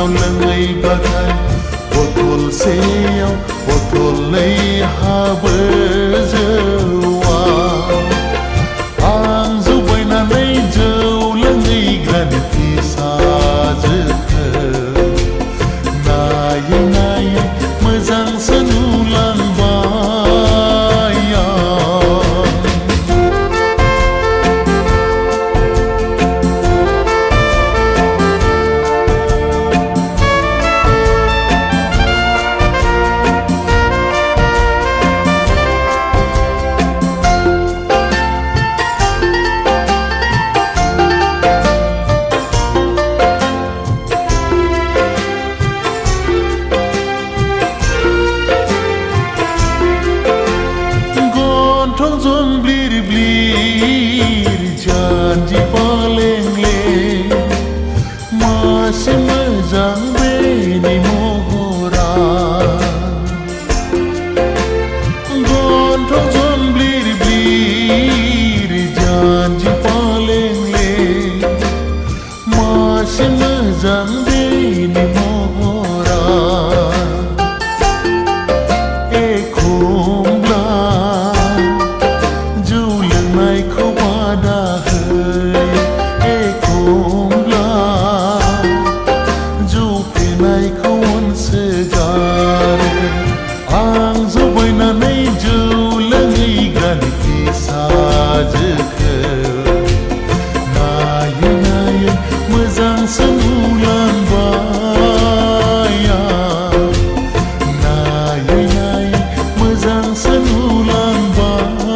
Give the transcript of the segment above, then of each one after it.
मोनाव लोङैबाथाय बथलसेयाव बथलनै हाबो जौआ आं जौ बायनानै जौ लोंहैग्रानि फिसाजोखौ नायै नायै मोजांसो नुलांबाय जंब्लिर ब्लिर जानजि पालेंलें मासे मोजां बेनि महरा गन्थं जंब्लिर ब्लिर जानजि पालेंलें मासे मोजां बेनि महरा एखमब्ला आं जौ बायनानै जौ लोंहैग्रानि फिसाजोखौ नायै नायै मोजांसो नुलांबाय नायै नायै मोजांसो नुलांबाय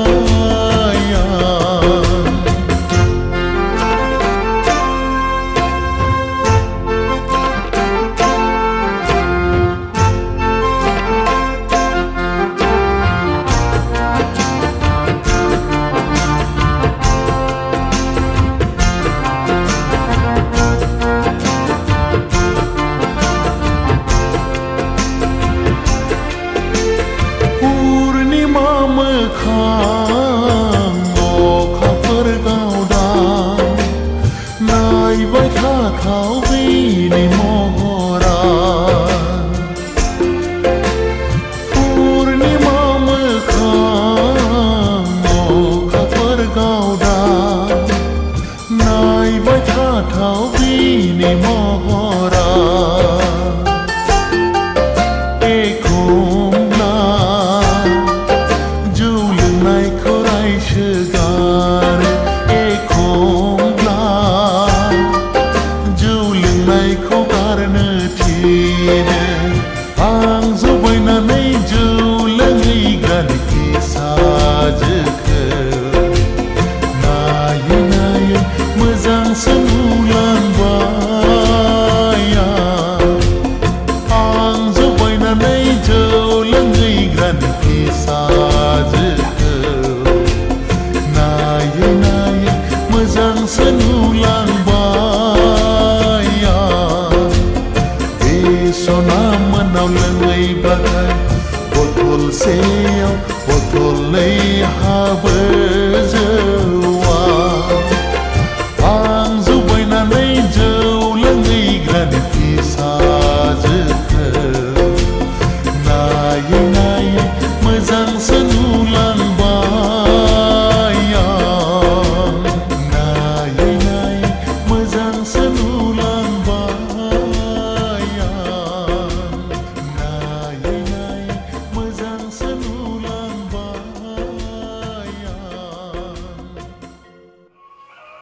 अखाफोर गावदां नायबाय थाथाव बेनि महरा पुर्णिमा मोखां अखाफोर गावदां नायबाय थाथाव बेनि महरा एखमब्ला जौ लोंनायखौ गारनो थिनो आं जौ बायनानै जौ लोंहैग्रानि फिसाजोखौ नायै नायै मोजांसो नुलांबाय आं जौ बायनानै जौ लोंहैग्रानि फिसाजोखौ नायै नायै मोजांसो नुलांबाय बे सना मोनाव लोङैबाथाय बथलसेयाव बथलनै हाबो जौआ